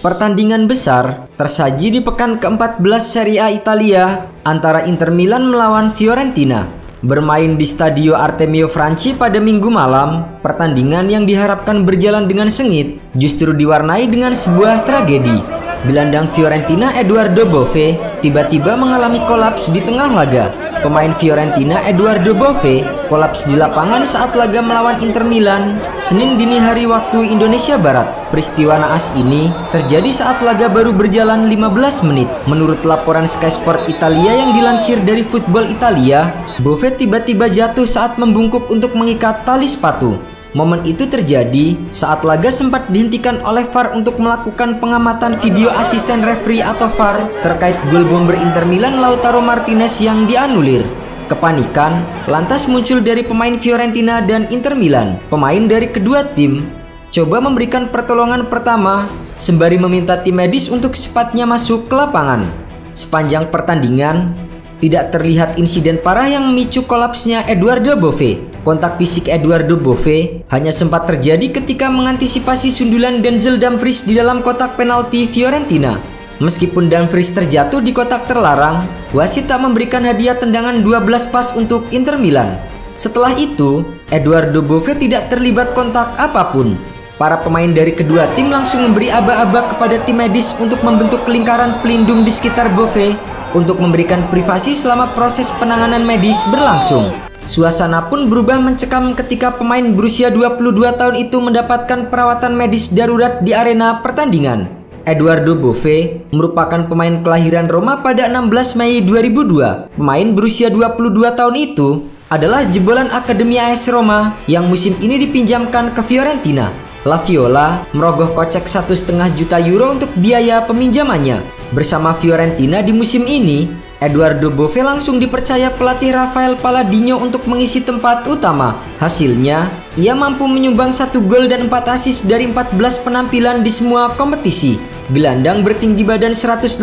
Pertandingan besar tersaji di pekan ke-14 Serie A Italia antara Inter Milan melawan Fiorentina. Bermain di Stadio Artemio Franchi pada Minggu malam, pertandingan yang diharapkan berjalan dengan sengit justru diwarnai dengan sebuah tragedi. Gelandang Fiorentina Edoardo Bove tiba-tiba mengalami kolaps di tengah laga. Pemain Fiorentina Edoardo Bove kolaps di lapangan saat laga melawan Inter Milan Senin dini hari waktu Indonesia Barat. Peristiwa naas ini terjadi saat laga baru berjalan 15 menit. Menurut laporan Sky Sport Italia yang dilansir dari Football Italia, Bove tiba-tiba jatuh saat membungkuk untuk mengikat tali sepatu. Momen itu terjadi saat laga sempat dihentikan oleh VAR untuk melakukan pengamatan video asisten referee atau VAR terkait gol bomber Inter Milan Lautaro Martinez yang dianulir. Kepanikan lantas muncul dari pemain Fiorentina dan Inter Milan. Pemain dari kedua tim coba memberikan pertolongan pertama sembari meminta tim medis untuk secepatnya masuk ke lapangan. Sepanjang pertandingan tidak terlihat insiden parah yang memicu kolapsnya Edoardo Bove. Kontak fisik Edoardo Bove hanya sempat terjadi ketika mengantisipasi sundulan Denzel Dumfries di dalam kotak penalti Fiorentina. Meskipun Dumfries terjatuh di kotak terlarang, wasit tak memberikan hadiah tendangan 12 pas untuk Inter Milan. Setelah itu, Edoardo Bove tidak terlibat kontak apapun. Para pemain dari kedua tim langsung memberi aba-aba kepada tim medis untuk membentuk lingkaran pelindung di sekitar Bove untuk memberikan privasi selama proses penanganan medis berlangsung. Suasana pun berubah mencekam ketika pemain berusia 22 tahun itu mendapatkan perawatan medis darurat di arena pertandingan. Edoardo Bove merupakan pemain kelahiran Roma pada 16 Mei 2002. Pemain berusia 22 tahun itu adalah jebolan Akademi AS Roma yang musim ini dipinjamkan ke Fiorentina. La Viola merogoh kocek 1,5 juta euro untuk biaya peminjamannya. Bersama Fiorentina di musim ini, Edoardo Bove langsung dipercaya pelatih Rafael Palladino untuk mengisi tempat utama. Hasilnya, ia mampu menyumbang 1 gol dan 4 assist dari 14 penampilan di semua kompetisi. Gelandang bertinggi badan 181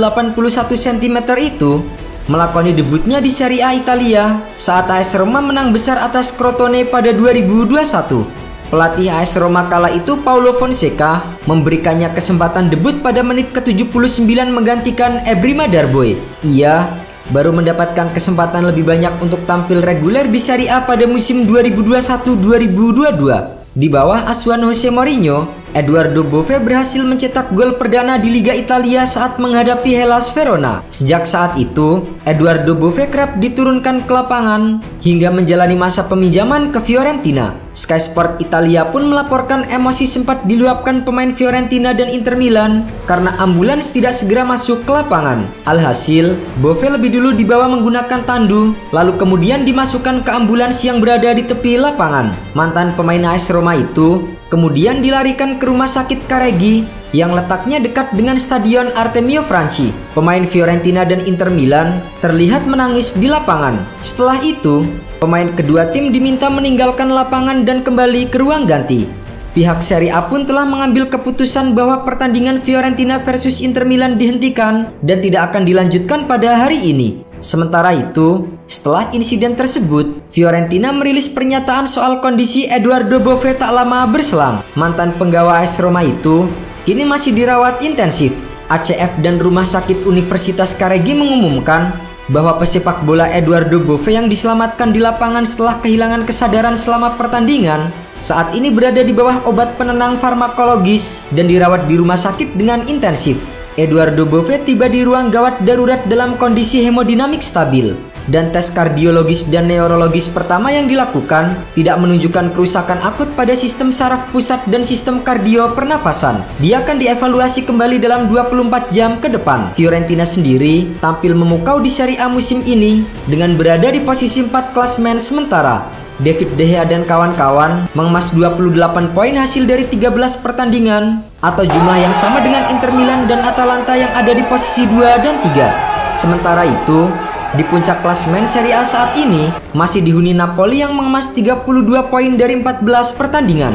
cm itu melakoni debutnya di Serie A Italia saat AS Roma menang besar atas Crotone pada 2021. Pelatih AS Roma kala itu Paulo Fonseca memberikannya kesempatan debut pada menit ke-79 menggantikan Ebrima Darboe. Ia baru mendapatkan kesempatan lebih banyak untuk tampil reguler di Serie A pada musim 2021-2022. Di bawah asuhan Jose Mourinho, Edoardo Bove berhasil mencetak gol perdana di Liga Italia saat menghadapi Hellas Verona. Sejak saat itu, Edoardo Bove kerap diturunkan ke lapangan hingga menjalani masa peminjaman ke Fiorentina. Sky Sport Italia pun melaporkan emosi sempat diluapkan pemain Fiorentina dan Inter Milan karena ambulans tidak segera masuk ke lapangan. Alhasil, Bove lebih dulu dibawa menggunakan tandu, lalu kemudian dimasukkan ke ambulans yang berada di tepi lapangan. Mantan pemain AS Roma itu kemudian dilarikan ke rumah sakit Careggi yang letaknya dekat dengan Stadion Artemio Franchi. Pemain Fiorentina dan Inter Milan terlihat menangis di lapangan. Setelah itu, pemain kedua tim diminta meninggalkan lapangan dan kembali ke ruang ganti. Pihak Serie A pun telah mengambil keputusan bahwa pertandingan Fiorentina versus Inter Milan dihentikan dan tidak akan dilanjutkan pada hari ini. Sementara itu, setelah insiden tersebut, Fiorentina merilis pernyataan soal kondisi Edoardo Bove tak lama berselang. Mantan penggawa AS Roma itu kini masih dirawat intensif. ACF dan Rumah Sakit Universitas Careggi mengumumkan bahwa pesepak bola Edoardo Bove yang diselamatkan di lapangan setelah kehilangan kesadaran selama pertandingan saat ini berada di bawah obat penenang farmakologis dan dirawat di rumah sakit dengan intensif. Edoardo Bove tiba di ruang gawat darurat dalam kondisi hemodinamik stabil, dan tes kardiologis dan neurologis pertama yang dilakukan tidak menunjukkan kerusakan akut pada sistem saraf pusat dan sistem kardio pernafasan. Dia akan dievaluasi kembali dalam 24 jam ke depan. Fiorentina sendiri tampil memukau di Serie A musim ini dengan berada di posisi 4 klasemen sementara. David De Gea dan kawan-kawan mengemas 28 poin hasil dari 13 pertandingan atau jumlah yang sama dengan Inter Milan dan Atalanta yang ada di posisi 2 dan 3. Sementara itu, di puncak klasemen Serie A saat ini masih dihuni Napoli yang mengemas 32 poin dari 14 pertandingan.